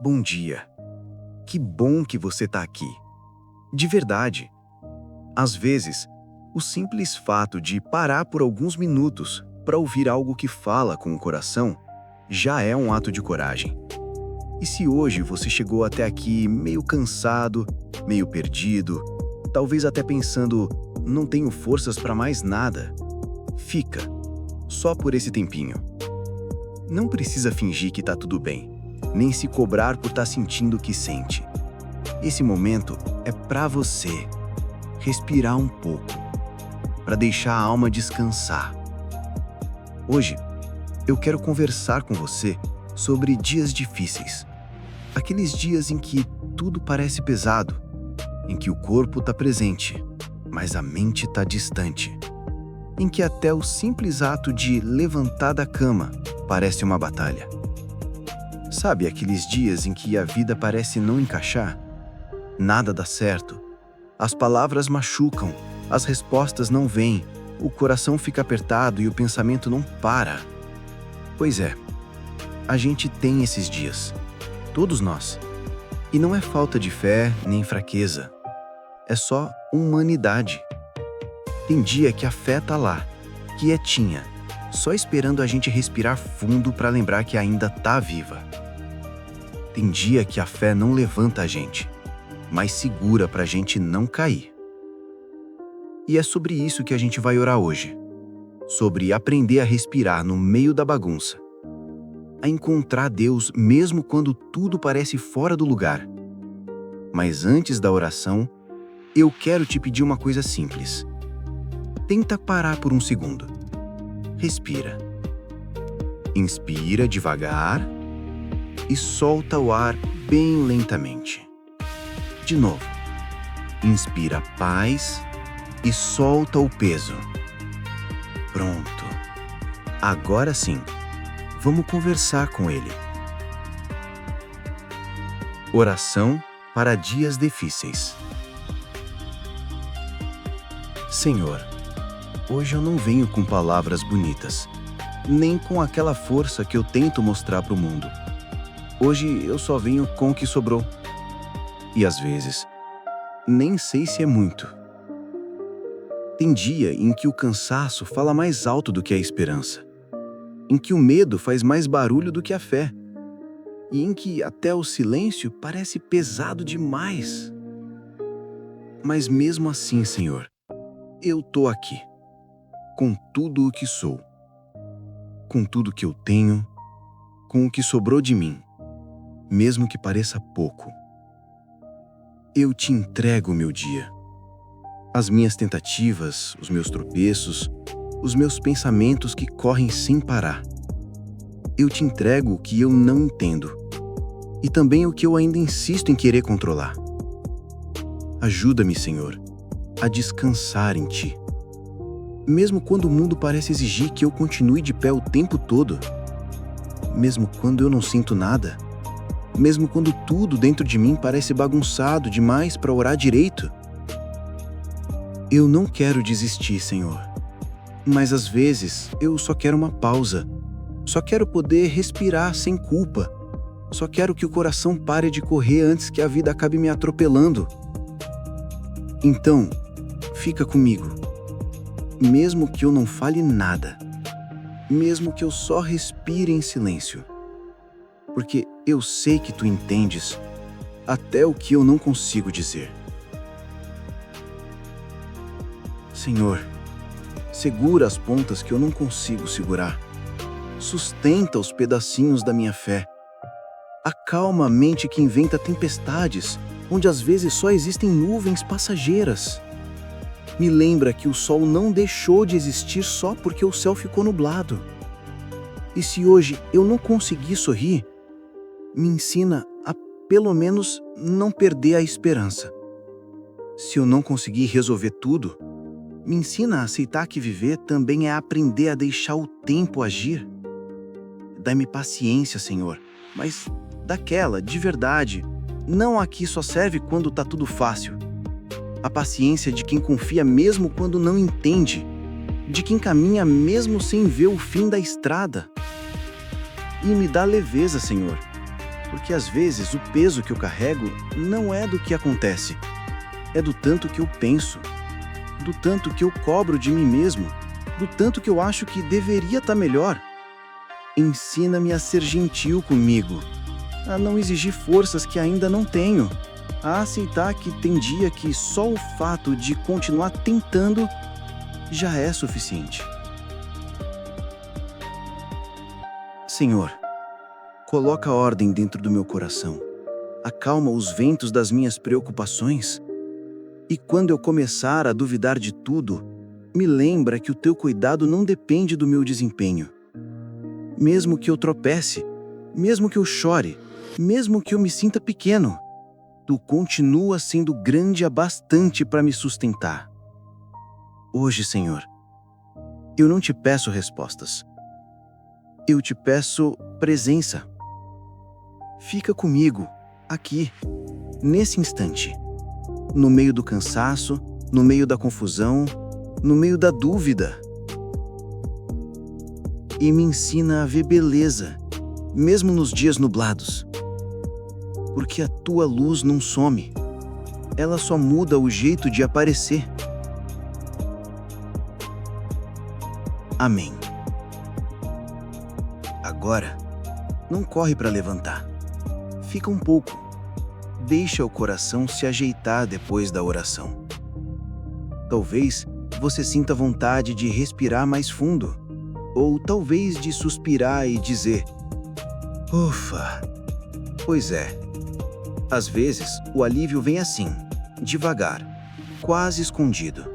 Bom dia. Que bom que você está aqui. De verdade. Às vezes, o simples fato de parar por alguns minutos para ouvir algo que fala com o coração já é um ato de coragem. E se hoje você chegou até aqui meio cansado, meio perdido, talvez até pensando, não tenho forças para mais nada, fica, só por esse tempinho. Não precisa fingir que está tudo bem, nem se cobrar por estar sentindo o que sente. Esse momento é para você respirar um pouco, para deixar a alma descansar. Hoje, eu quero conversar com você sobre dias difíceis. Aqueles dias em que tudo parece pesado, em que o corpo está presente, mas a mente está distante, em que até o simples ato de levantar da cama parece uma batalha. Sabe aqueles dias em que a vida parece não encaixar? Nada dá certo. As palavras machucam, as respostas não vêm, o coração fica apertado e o pensamento não para. Pois é, a gente tem esses dias. Todos nós. E não é falta de fé nem fraqueza. É só humanidade. Tem dia que a fé tá lá, quietinha, só esperando a gente respirar fundo para lembrar que ainda tá viva. Tem dia que a fé não levanta a gente, mas segura pra gente não cair. E é sobre isso que a gente vai orar hoje. Sobre aprender a respirar no meio da bagunça. A encontrar Deus mesmo quando tudo parece fora do lugar. Mas antes da oração, eu quero te pedir uma coisa simples. Tenta parar por um segundo. Respira. Inspira devagar e solta o ar bem lentamente. De novo. Inspira paz e solta o peso. Pronto. Agora sim. Vamos conversar com Ele. Oração para dias difíceis. Senhor, hoje eu não venho com palavras bonitas, nem com aquela força que eu tento mostrar para o mundo. Hoje eu só venho com o que sobrou. E às vezes, nem sei se é muito. Tem dia em que o cansaço fala mais alto do que a esperança. Em que o medo faz mais barulho do que a fé, e em que até o silêncio parece pesado demais. Mas mesmo assim, Senhor, eu tô aqui, com tudo o que sou, com tudo que eu tenho, com o que sobrou de mim, mesmo que pareça pouco. Eu te entrego o meu dia, as minhas tentativas, os meus tropeços, os meus pensamentos que correm sem parar. Eu te entrego o que eu não entendo e também o que eu ainda insisto em querer controlar. Ajuda-me, Senhor, a descansar em Ti. Mesmo quando o mundo parece exigir que eu continue de pé o tempo todo, mesmo quando eu não sinto nada, mesmo quando tudo dentro de mim parece bagunçado demais para orar direito. Eu não quero desistir, Senhor. Mas às vezes eu só quero uma pausa, só quero poder respirar sem culpa, só quero que o coração pare de correr antes que a vida acabe me atropelando. Então, fica comigo, mesmo que eu não fale nada, mesmo que eu só respire em silêncio, porque eu sei que Tu entendes até o que eu não consigo dizer. Senhor, segura as pontas que eu não consigo segurar. Sustenta os pedacinhos da minha fé. Acalma a mente que inventa tempestades, onde às vezes só existem nuvens passageiras. Me lembra que o sol não deixou de existir só porque o céu ficou nublado. E se hoje eu não conseguir sorrir, me ensina a, pelo menos, não perder a esperança. Se eu não conseguir resolver tudo, me ensina a aceitar que viver também é aprender a deixar o tempo agir. Dá-me paciência, Senhor, mas daquela, de verdade, não a que só serve quando tá tudo fácil. A paciência de quem confia mesmo quando não entende, de quem caminha mesmo sem ver o fim da estrada. E me dá leveza, Senhor, porque às vezes o peso que eu carrego não é do que acontece, é do tanto que eu penso, do tanto que eu cobro de mim mesmo, do tanto que eu acho que deveria estar melhor. Ensina-me a ser gentil comigo, a não exigir forças que ainda não tenho, a aceitar que tem dia que só o fato de continuar tentando já é suficiente. Senhor, coloca ordem dentro do meu coração, acalma os ventos das minhas preocupações, e quando eu começar a duvidar de tudo, me lembra que o teu cuidado não depende do meu desempenho. Mesmo que eu tropece, mesmo que eu chore, mesmo que eu me sinta pequeno, tu continua sendo grande a bastante para me sustentar. Hoje, Senhor, eu não te peço respostas. Eu te peço presença. Fica comigo, aqui, nesse instante, no meio do cansaço, no meio da confusão, no meio da dúvida. E me ensina a ver beleza, mesmo nos dias nublados. Porque a tua luz não some, ela só muda o jeito de aparecer. Amém. Agora, não corre para levantar. Fica um pouco. Deixa o coração se ajeitar depois da oração. Talvez você sinta vontade de respirar mais fundo, ou talvez de suspirar e dizer: ufa! Pois é. Às vezes, o alívio vem assim, devagar, quase escondido.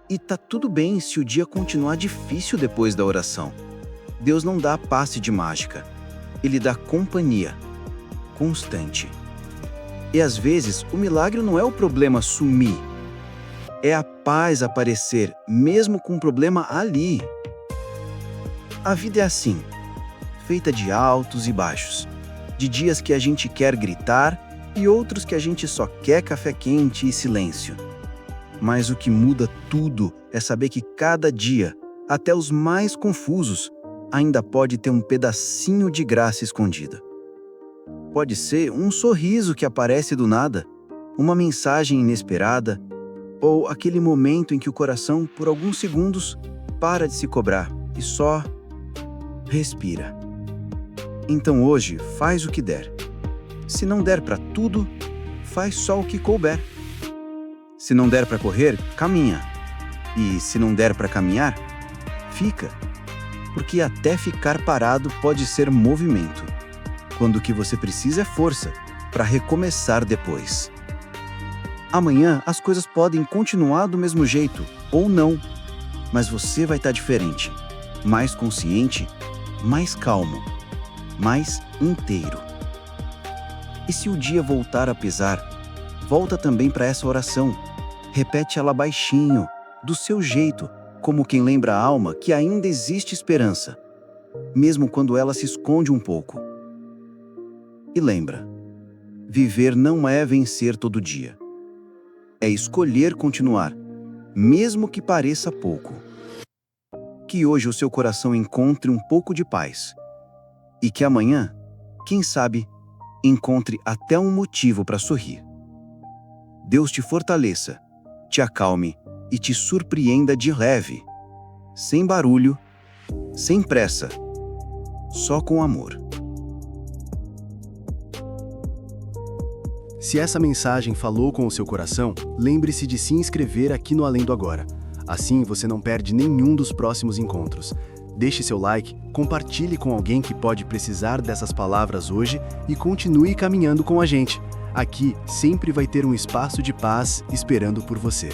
E tá tudo bem se o dia continuar difícil depois da oração. Deus não dá passe de mágica. Ele dá companhia, constante. E às vezes, o milagre não é o problema sumir. É a paz aparecer, mesmo com o problema ali. A vida é assim, feita de altos e baixos. De dias que a gente quer gritar e outros que a gente só quer café quente e silêncio. Mas o que muda tudo é saber que cada dia, até os mais confusos, ainda pode ter um pedacinho de graça escondida. Pode ser um sorriso que aparece do nada, uma mensagem inesperada, ou aquele momento em que o coração, por alguns segundos, para de se cobrar e só respira. Então hoje, faz o que der. Se não der para tudo, faz só o que couber. Se não der para correr, caminha. E se não der para caminhar, fica. Porque até ficar parado pode ser movimento, quando o que você precisa é força para recomeçar depois. Amanhã as coisas podem continuar do mesmo jeito, ou não, mas você vai estar diferente, mais consciente, mais calmo, mais inteiro. E se o dia voltar a pesar, volta também para essa oração. Repete ela baixinho, do seu jeito, como quem lembra a alma que ainda existe esperança, mesmo quando ela se esconde um pouco. E lembra, viver não é vencer todo dia. É escolher continuar, mesmo que pareça pouco. Que hoje o seu coração encontre um pouco de paz. E que amanhã, quem sabe, encontre até um motivo para sorrir. Deus te fortaleça, te acalme e te surpreenda de leve, sem barulho, sem pressa, só com amor. Se essa mensagem falou com o seu coração, lembre-se de se inscrever aqui no Além do Agora. Assim você não perde nenhum dos próximos encontros. Deixe seu like, compartilhe com alguém que pode precisar dessas palavras hoje e continue caminhando com a gente. Aqui sempre vai ter um espaço de paz esperando por você.